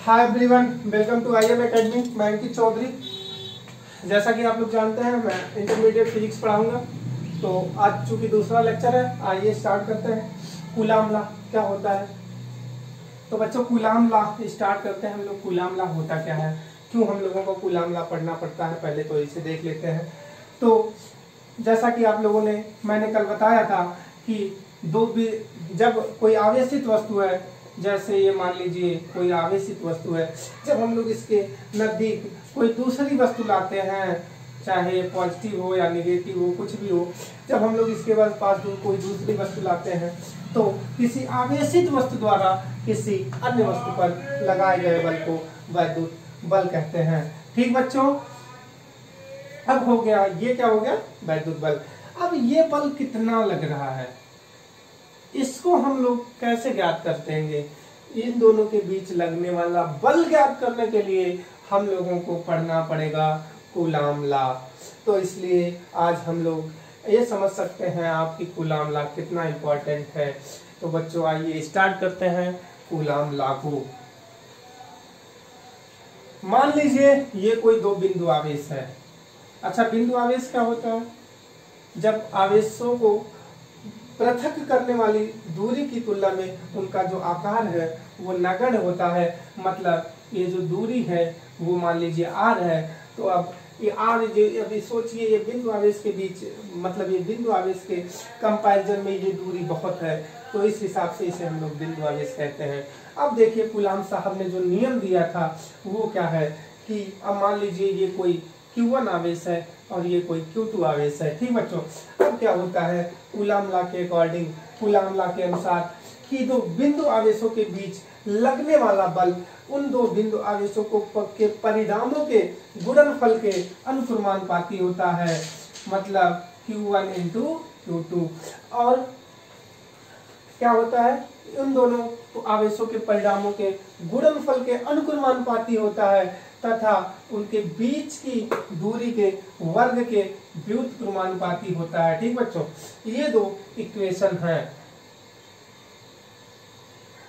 Hi everyone, welcome to IM academy. मैं अंकित चौधरी। जैसा कि आप लोग जानते हैं, मैं इंटरमीडिएट फिजिक्स पढ़ाऊंगा। तो आज चूंकि दूसरा लेक्चर है, आइए स्टार्ट करते हैं। कूलाम लॉ क्या होता है? तो बच्चों, कूलाम लॉ स्टार्ट करते हैं हम लोग। कूलाम लॉ होता क्या है, क्यों हम लोगों को कूलाम लॉ पढ़ना पड़ता है, पहले तो इसे देख लेते हैं। तो जैसा कि आप लोगों ने, मैंने कल बताया था कि जब कोई आवेशित वस्तु है, जैसे ये मान लीजिए कोई आवेशित वस्तु है, जब हम लोग इसके नजदीक कोई दूसरी वस्तु लाते हैं, चाहे पॉजिटिव हो या नेगेटिव हो, कुछ भी हो, जब हम लोग इसके पास कोई दूसरी वस्तु लाते हैं तो किसी आवेशित वस्तु द्वारा किसी अन्य वस्तु पर लगाए गए बल को वैद्युत बल कहते हैं। ठीक बच्चों, अब हो गया, ये क्या हो गया? वैद्युत बल। अब ये बल कितना लग रहा है, इसको हम लोग कैसे ज्ञात करते हैं? इन दोनों के बीच लगने वाला बल ज्ञात करने के लिए हम लोगों को पढ़ना पड़ेगा कूलाम लॉ। तो इसलिए आज हम लोग ये समझ सकते हैं आपकी कूलाम लॉ कितना इम्पोर्टेंट है। तो बच्चों, आइए स्टार्ट करते हैं कूलाम लॉ को। मान लीजिए ये कोई दो बिंदु आवेश है। अच्छा, बिंदु आवेश क्या होता है? जब आवेशों को पृथक करने वाली दूरी की तुलना में उनका जो आकार है वो नगण्य होता है। मतलब ये जो दूरी है वो मान लीजिए r है। तो अब ये r, अभी सोचिए ये बिंदु आवेश के बीच, मतलब ये बिंदु आवेश के कंपैरिजन में ये दूरी बहुत है, तो इस हिसाब से इसे हम लोग बिंदु आवेश कहते हैं। अब देखिए, कूलाम साहब ने जो नियम दिया था वो क्या है कि अब मान लीजिए ये कोई Q1 आवेश है और ये कोई Q2 आवेश है। ठीक बच्चों, अब क्या होता है कूलाम लॉ के अकॉर्डिंग, कूलाम लॉ के अनुसार कि दो बिंदु आवेशों के बीच लगने वाला बल उन दो बिंदु आवेशों के परिणामों के गुणनफल के अनुक्रमानुपाती होता है। मतलब Q1 × Q2। और क्या होता है, उन दोनों आवेशों के परिणामों के गुणनफल के अनुक्रमानुपाती होता है तथा उनके बीच की दूरी के वर्ग के व्युत्क्रमानुपाती होता है। ठीक बच्चों, ये दो इक्वेशन हैं।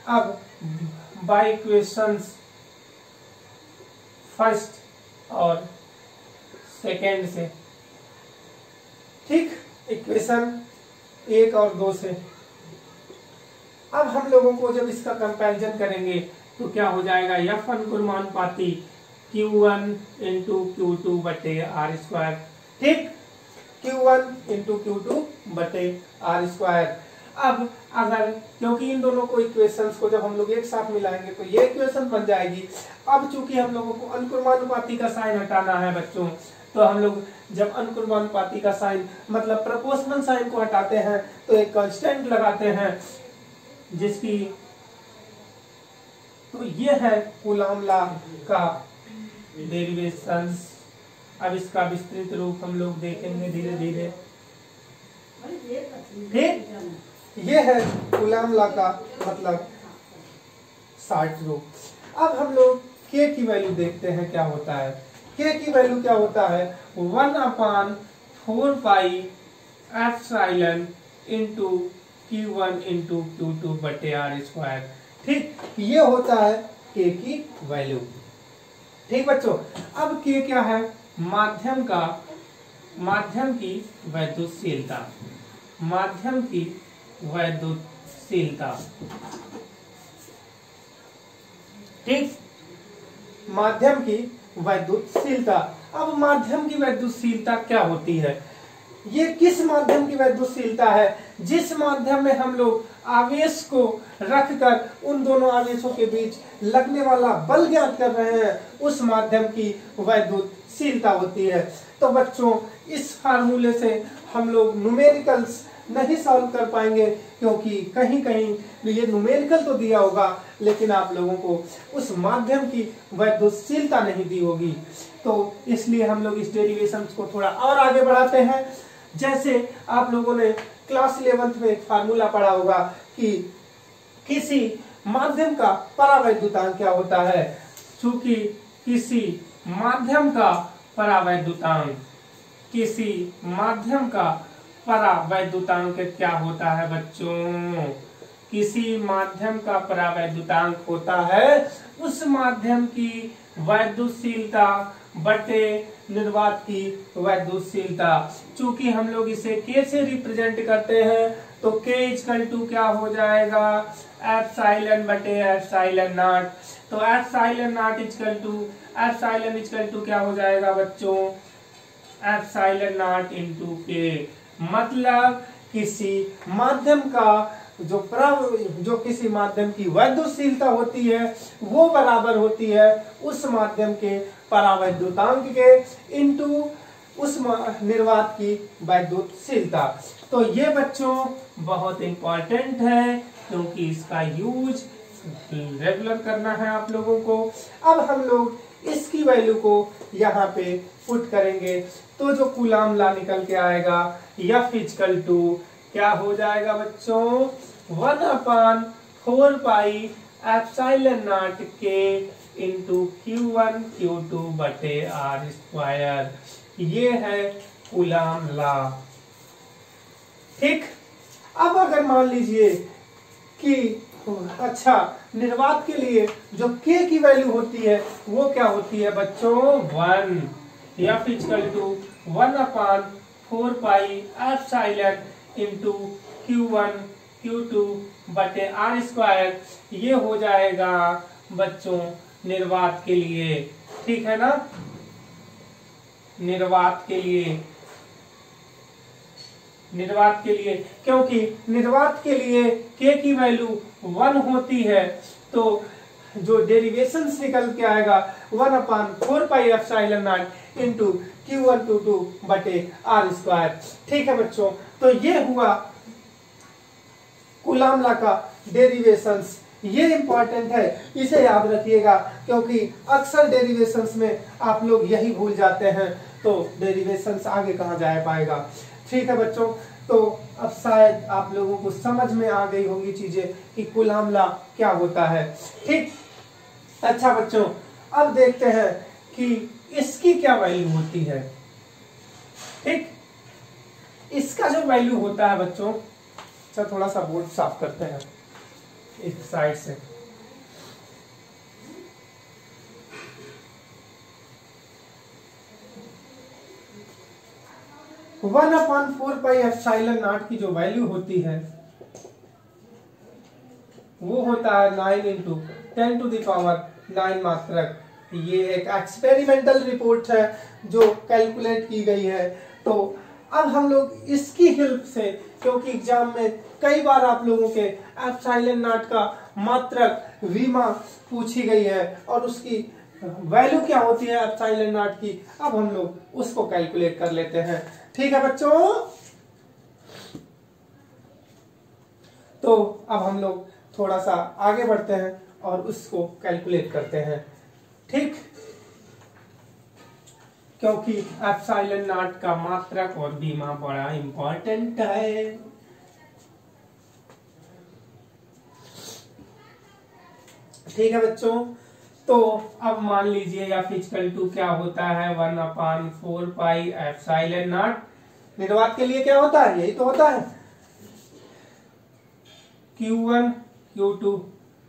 अब बाय इक्वेशंस फर्स्ट और सेकेंड से, ठीक, इक्वेशन 1 और 2 से अब हम लोगों को जब इसका कंपैरिजन करेंगे तो क्या हो जाएगा? F अनुक्रमानुपाती Q1 × Q2 बटे R²। ठीक, Q1 × Q2 बटे R²। अब अगर, क्योंकि इन दोनों को इक्वेशंस को जब हम लोग एक साथ मिलाएंगे तो ये इक्वेशन बन जाएगी। अब चूंकि हम लोगों को अनुक्रमानुपाती का साइन हटाना है बच्चों, तो हम लोग जब अनुक्रमानुपाती का साइन, मतलब प्रोपोर्शनल साइन को हटाते हैं तो एक कांस्टेंट लगाते हैं जिसकी, तो ये है कूलाम लॉ का डेरिवेशंस। अब इसका विस्तृत रूप हम लोग देखेंगे धीरे धीरे। ठीक, ये है कूलाम लॉ का मतलब शॉर्ट रूप। अब हम लोग K की वैल्यू देखते हैं क्या होता है। K की वैल्यू क्या होता है? 1/4 पाई एप्सिलॉन × Q1 × Q2 बटे R²। ठीक, ये होता है K की वैल्यू। ठीक बच्चों, अब K क्या है? माध्यम की वैद्युतशीलता। माध्यम की वैद्युतशीलता। ठीक, माध्यम की वैद्युतशीलता। अब माध्यम की वैद्युतशीलता क्या होती है? ये किस माध्यम की वैद्युतशीलता है? जिस माध्यम में हम लोग आवेश को रखकर उन दोनों आवेशों के बीच लगने वाला बल ज्ञात कर रहे हैं, उस माध्यम की वैद्युतशीलता होती है। तो बच्चों, इस फार्मूले से हम लोग न्यूमेरिकल्स नहीं सॉल्व कर पाएंगे, क्योंकि कहीं कहीं ये न्यूमेरिकल तो दिया होगा लेकिन आप लोगों को उस माध्यम की वैद्युतशीलता नहीं दी होगी। तो इसलिए हम लोग इस डेरिवेशंस को थोड़ा और आगे बढ़ाते हैं। जैसे आप लोगों ने क्लास 11th में एक फार्मूला पढ़ा होगा कि किसी माध्यम का परावैद्युतांक क्या होता है। चूंकि किसी माध्यम का परावैद्युतांक, किसी माध्यम का परावैद्युतांक क्या होता है बच्चों? किसी माध्यम का परावैद्युतांक होता है उस माध्यम की वैद्युतशीलता बटे निर्वात की वैद्युतशीलता। चूंकि हम लोग इसे K से रिप्रेजेंट करते हैं तो K इक्वल टू क्या हो जाएगा, एप्सिलॉन बटे एप्सिलॉन नॉट। तो एप्सिलॉन नॉट इक्वल टू क्या हो जाएगा बच्चों, एप्सिलॉन नॉट इंटू K। मतलब किसी माध्यम का जो किसी माध्यम की वैद्युतशीलता होती है वो बराबर होती है उस माध्यम के परावैद्युतांक के इंटू उस निर्वात की वैद्युतशीलता। तो ये बच्चों बहुत इंपॉर्टेंट है क्योंकि इसका यूज रेगुलर करना है आप लोगों को। अब हम लोग इसकी वैल्यू को यहाँ पे पुट करेंगे तो जो कूलाम लॉ निकल के आएगा F इक्वल टू क्या हो जाएगा बच्चों, 1/4 pi epsilon not K into Q1 Q2 बटे R स्क्वायर। ये है कूलाम लॉ। ठीक, अब अगर मान लीजिए कि अच्छा निर्वात के लिए जो K की वैल्यू होती है वो क्या होती है बच्चों, 1। F equal to 1/4 pi epsilon into Q1 Q2 बटे R स्क्वायर। ये हो जाएगा बच्चों निर्वात के लिए, ठीक है ना, निर्वात के लिए क्योंकि निर्वात के लिए K की वैल्यू 1 होती है तो जो डेरिवेशंस निकल के आएगा 1/4 pi epsilon naught into Q1 Q2 बटे R स्क्वायर। ठीक है बच्चों, तो ये हुआ कूलाम लॉ का डेरिवेशंस। ये इंपॉर्टेंट है, इसे याद रखिएगा क्योंकि अक्सर डेरिवेशंस में आप लोग यही भूल जाते हैं तो डेरिवेशंस आगे कहाँ जा पाएगा। ठीक है बच्चों, तो अब शायद आप लोगों को समझ में आ गई होंगी चीजें कि कूलाम लॉ क्या होता है। ठीक, अच्छा बच्चों, अब देखते हैं कि इसकी क्या वैल्यू होती है। ठीक, इसका जो वैल्यू होता है बच्चों, अच्छा थोड़ा सा बोर्ड साफ करते हैं इस साइड से। One upon 4 pi epsilon not की जो वैल्यू होती है वो होता है 9 इंटू 10 टू द पावर 9 मात्रक। ये एक एक्सपेरिमेंटल रिपोर्ट है जो कैलकुलेट की गई है। तो अब हम लोग इसकी हेल्प से, क्योंकि एग्जाम में कई बार आप लोगों के एप्सिलॉन नॉट का मात्रक विमा पूछी गई है और उसकी वैल्यू क्या होती है एप्सिलॉन नॉट की, अब हम लोग उसको कैलकुलेट कर लेते हैं। ठीक है बच्चों, तो अब हम लोग थोड़ा सा आगे बढ़ते हैं और उसको कैलकुलेट करते हैं। ठीक, क्योंकि एप्सिलॉन नॉट का मात्रक और बीमा बड़ा इंपॉर्टेंट है। ठीक है बच्चों, तो अब मान लीजिए F इक्वल टू क्या होता है, 1/4 पाई एप्सिलॉन नॉट। निर्वात के लिए क्या होता है, यही तो होता है, Q1 Q2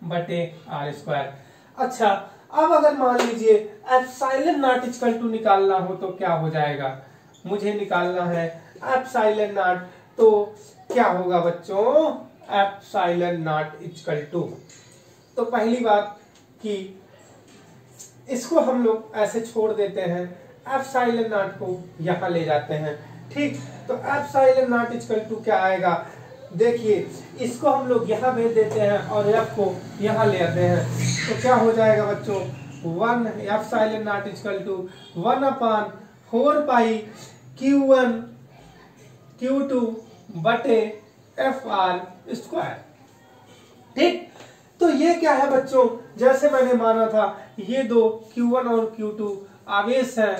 बटे R स्क्वायर। अच्छा, अब अगर मान लीजिए एप्सिलॉन नॉट इक्वल टू निकालना हो तो क्या हो जाएगा, मुझे निकालना है एप्सिलॉन नॉट, तो क्या होगा बच्चों, एप्सिलॉन नॉट इक्वल टू, तो पहली बात कि इसको हम लोग ऐसे छोड़ देते हैं, एप्सिलॉन नॉट को यहां ले जाते हैं। ठीक, तो एप्सिलॉन नॉट इक्वल टू क्या आएगा, देखिए इसको हम लोग यहाँ भेज देते हैं और F को यहाँ ले आते हैं, तो क्या हो जाएगा बच्चों, 1 epsilon naught equal to 1/4 pi Q1 Q2 बटे FR स्क्वायर। ठीक, तो ये क्या है बच्चों, जैसे मैंने माना था ये दो Q1 और Q2 आवेश है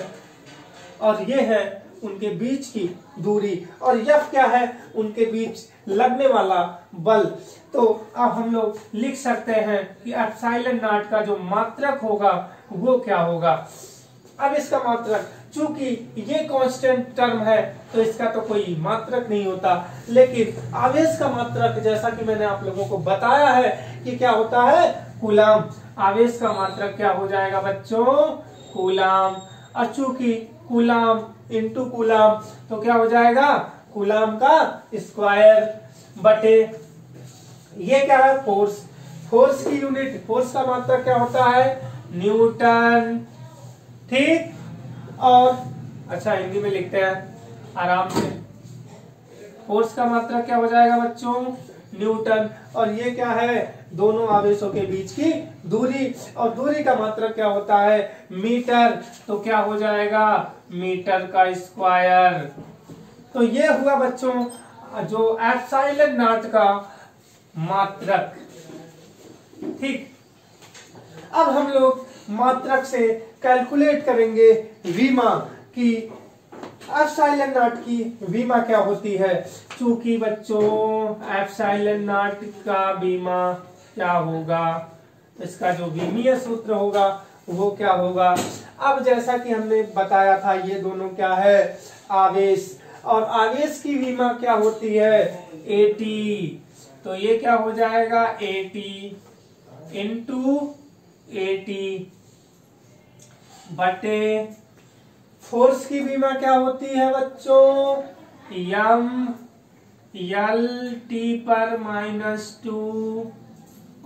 और ये है उनके बीच की दूरी और F क्या है, उनके बीच लगने वाला बल। तो अब हम लोग लिख सकते हैं कि एप्सिलॉन नॉट का जो मात्रक होगा वो क्या होगा। अब इसका मात्रक, चूंकि ये कांस्टेंट टर्म है तो इसका तो कोई मात्रक नहीं होता, लेकिन आवेश का मात्रक जैसा कि मैंने आप लोगों को बताया है कि क्या होता है, कूलाम। आवेश का मात्रक क्या हो जाएगा बच्चों, कूलाम। और चूंकि कूलाम इंटू कूलाम तो क्या हो जाएगा, कूलाम का स्क्वायर बटे ये क्या है, फोर्स। फोर्स की यूनिट, फोर्स का मात्रक क्या होता है, न्यूटन। ठीक, और अच्छा हिंदी में लिखते हैं आराम से। फोर्स का मात्रक क्या हो जाएगा बच्चों, न्यूटन। और ये क्या है, दोनों आवेशों के बीच की दूरी, और दूरी का मात्रक क्या होता है, मीटर। तो क्या हो जाएगा, मीटर का स्क्वायर। तो ये हुआ बच्चों जो एप्सिलॉन नॉट का मात्रक। ठीक, अब हम लोग मात्रक से कैलकुलेट करेंगे विमा की, एप्सिलॉन नॉट की विमा क्या होती है। चूंकि बच्चों एप्सिलॉन नॉट का विमा क्या होगा, इसका जो विमीय सूत्र होगा वो क्या होगा। अब जैसा कि हमने बताया था ये दोनों क्या है, आवेश, और आवेश की विमा क्या होती है, एटी। तो ये क्या हो जाएगा, एटी इंटू एटी बटे फोर्स की विमा क्या होती है बच्चों, यम एल टी पर -2।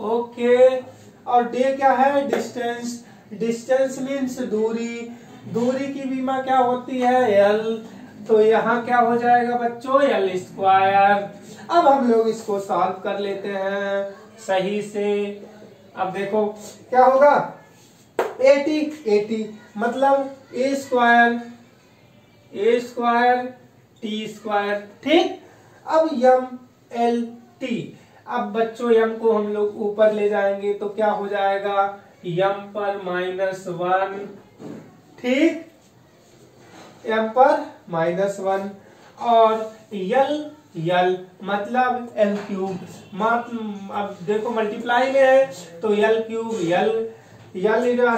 ओके, और डे क्या है, डिस्टेंस। डिस्टेंस मीन्स दूरी, दूरी की विमा क्या होती है, एल। तो यहाँ क्या हो जाएगा बच्चों, एल स्क्वायर। अब हम लोग इसको सॉल्व कर लेते हैं सही से। अब देखो क्या होगा, 80 मतलब ए स्क्वायर टी स्क्वायर। ठीक, अब यम एल टी, अब बच्चों यम को हम लोग ऊपर ले जाएंगे तो क्या हो जाएगा, यम पर -1। ठीक, यम पर -1, और यल मतलब एल क्यूब। अब देखो मल्टीप्लाई में है तो एल क्यूब, यल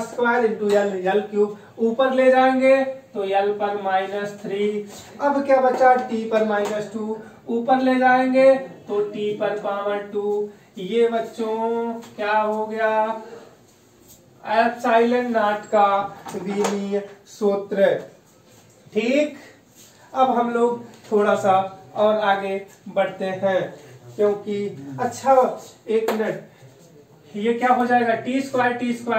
स्क्वायर इंटू यल क्यूब। ऊपर ले जाएंगे तो यल पर -3। अब क्या बचा, टी पर -2। ऊपर ले जाएंगे तो टी पर पावर 2। ये बच्चों क्या हो गया, एप्सिलॉन नॉट का विमीय सूत्र। ठीक, अब हम लोग थोड़ा सा और आगे बढ़ते हैं, क्योंकि अच्छा एक मिनट, ये क्या हो जाएगा, टी स्क्वायर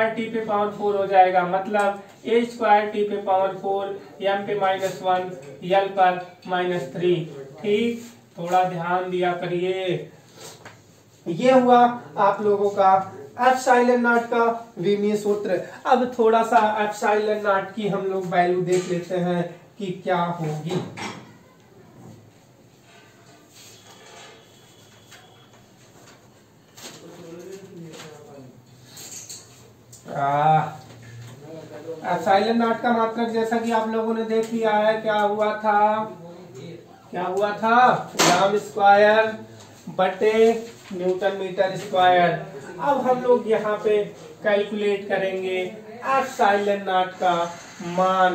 टी पे पावर 4 हो जाएगा, मतलब ए स्क्वायर टी पे पावर 4, एम पे -1, यल पर -3। ठीक, थोड़ा ध्यान दिया करिए। ये हुआ आप लोगों का एप्सिलॉन नॉट का विमीय सूत्र। अब थोड़ा सा एप्सिलॉन नॉट की हम लोग वैल्यू देख लेते हैं कि क्या होगी। एप्सिलॉन नॉट का मात्रक जैसा कि आप लोगों ने देख लिया है, क्या हुआ था, ग्राम स्क्वायर बटे न्यूटन मीटर स्क्वायर। अब हम लोग यहाँ पे कैलकुलेट करेंगे एप्सिलॉन नॉट का मान।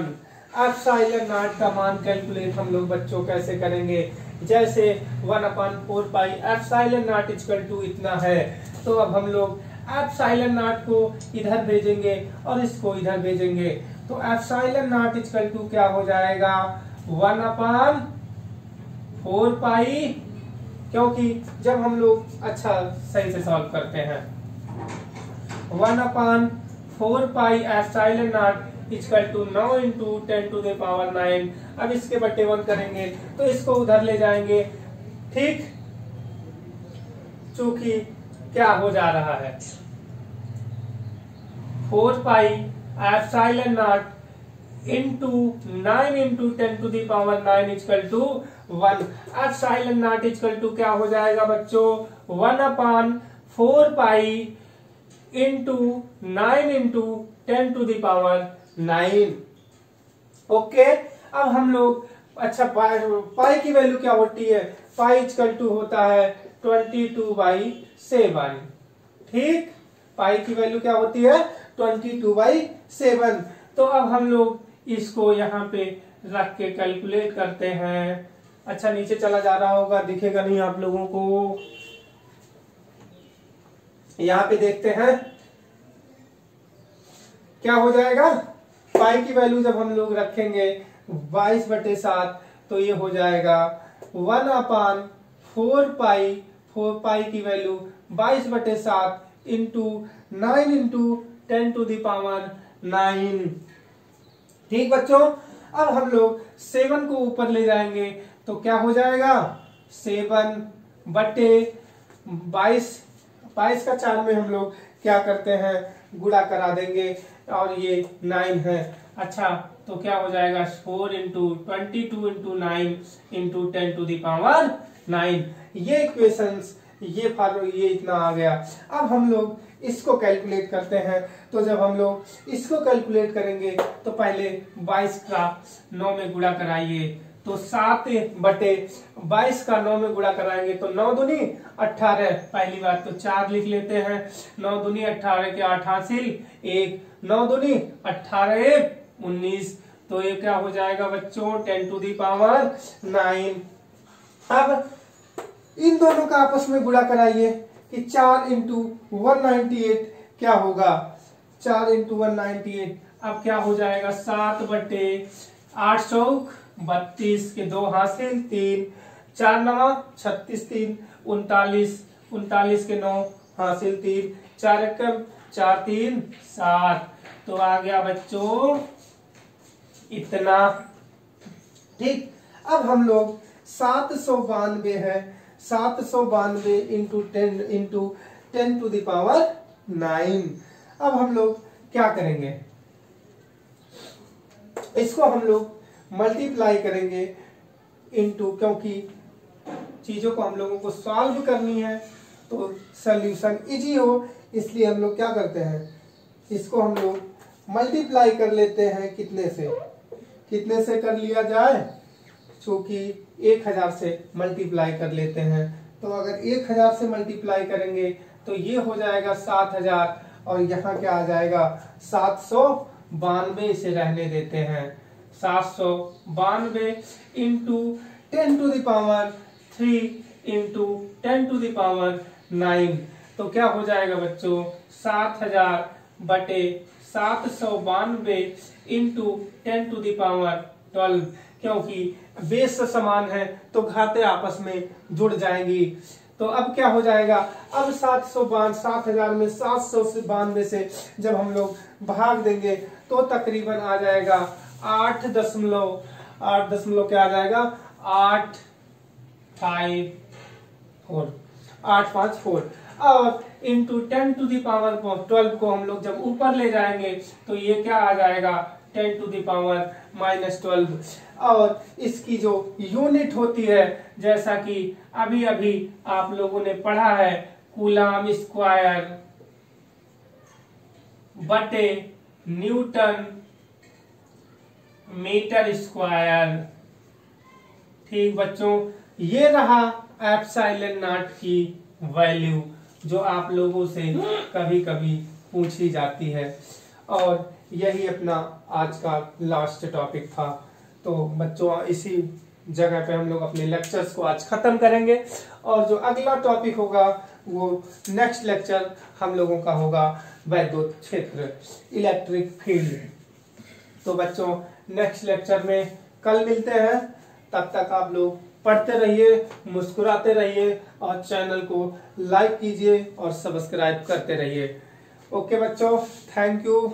एप्सिलॉन नॉट का मान कैलकुलेट हम लोग बच्चों कैसे करेंगे, जैसे 1/4 pi epsilon naught equal to इतना है, तो अब हम लोग एप्सिलॉन नॉट को इधर भेजेंगे और इसको इधर भेजेंगे, तो एप्सिलॉन नॉट इक्वल टू क्या हो जाएगा, 1/4 पाई। क्योंकि जब हम लोग अच्छा सही से सॉल्व करते हैं, 1/4 pi epsilon naught equal to 9 into 10⁹। अब इसके बटे 1 करेंगे तो इसको उधर ले जाएंगे। ठीक, चूंकि क्या हो जा रहा है, 4 pi epsilon naught into 9 into 10⁹ equal to 1। Epsilon naught equal to क्या हो जाएगा बच्चों, 1/4 पाई इंटू 9 इंटू 10⁹। ओके, अब हम लोग अच्छा पाई की वैल्यू क्या होती है, पाई इक्वल टू होता है 22/7। ठीक, पाई की वैल्यू क्या होती है, 22/7। तो अब हम लोग इसको यहाँ पे रख के कैलकुलेट करते हैं। अच्छा नीचे चला जा रहा होगा, दिखेगा नहीं आप लोगों को, यहाँ पे देखते हैं क्या हो जाएगा, पाई की वैल्यू जब हम लोग रखेंगे 22/7 तो ये हो जाएगा 1/4 पाई। 4 पाई की वैल्यू 22/7 इंटू 9 इंटू 10⁹9। ठीक बच्चों, अब हम लोग 7 को ऊपर ले जाएंगे तो क्या हो जाएगा, 7/22। 22 का 4 में हम लोग क्या करते हैं, गुणा करा देंगे और ये 9 है। अच्छा तो क्या हो जाएगा 4 इंटू 22 इंटू 9 इंटू 10⁹9। ये इक्वेशंस ये इतना आ गया। अब हम लोग इसको कैलकुलेट करते हैं। तो जब हम लोग इसको कैलकुलेट करेंगे तो पहले 22 का 9 में गुणा कराइए तो 7/22 का 9 में गुणा कराएंगे तो 9 दूनी 18। पहली बात तो 4 लिख लेते हैं, 9 दूनी 18 के 8 हासिल 1, 9 दूनी 18 1 19। तो ये क्या हो जाएगा बच्चों 10⁹9। अब इन दोनों का आपस में गुणा कराइए कि 4 इंटू 198 क्या होगा, 4 इंटू 198। अब क्या हो जाएगा 7/832 के 2 हासिल 3, 4 9 36 3 39, 39 के 9 हासिल 3, 4 1 4 3 7। तो आ गया बच्चों इतना। ठीक, अब हम लोग 792 है, 792 इंटू 10⁹9। अब हम लोग क्या करेंगे, इसको हम लोग मल्टीप्लाई करेंगे इंटू, क्योंकि चीजों को हम लोगों को सॉल्व करनी है तो सॉल्यूशन इजी हो, इसलिए हम लोग क्या करते हैं, इसको हम लोग मल्टीप्लाई कर लेते हैं। कितने से कर लिया जाए, चूंकि 1000 से मल्टीप्लाई कर लेते हैं। तो अगर 1000 से मल्टीप्लाई करेंगे तो ये हो जाएगा 7000 और यहाँ क्या आ जाएगा 792। इसे रहने देते हैं, 792 इंटू 10⁻³ इंटू 10⁹9। तो क्या हो जाएगा बच्चों 7000/792 इंटू 10⁻12। क्योंकि बेस समान है तो घातें आपस में जुड़ जाएंगी। तो अब क्या हो जाएगा, अब 7000 में 792 से जब हम लोग भाग देंगे तो तकरीबन आ जाएगा 8 दशमलव क्या आ जाएगा 854 और इंटू 10⁻12 को हम लोग जब ऊपर ले जाएंगे तो ये क्या आ जाएगा 10⁻−12। और इसकी जो यूनिट होती है, जैसा कि अभी अभी आप लोगों ने पढ़ा है, कूलाम स्क्वायर बटे न्यूटन मीटर स्क्वायर। ठीक बच्चों, ये रहा एप्सिलॉन नॉट की वैल्यू जो आप लोगों से कभी कभी पूछी जाती है। और यही अपना आज का लास्ट टॉपिक था। तो बच्चों इसी जगह पे हम लोग अपने लेक्चर्स को आज खत्म करेंगे और जो अगला टॉपिक होगा वो नेक्स्ट लेक्चर हम लोगों का होगा वैद्युत क्षेत्र, इलेक्ट्रिक फील्ड। तो बच्चों नेक्स्ट लेक्चर में कल मिलते हैं। तब तक आप लोग पढ़ते रहिए, मुस्कुराते रहिए और चैनल को लाइक कीजिए और सब्सक्राइब करते रहिए। ओके बच्चों, थैंक यू।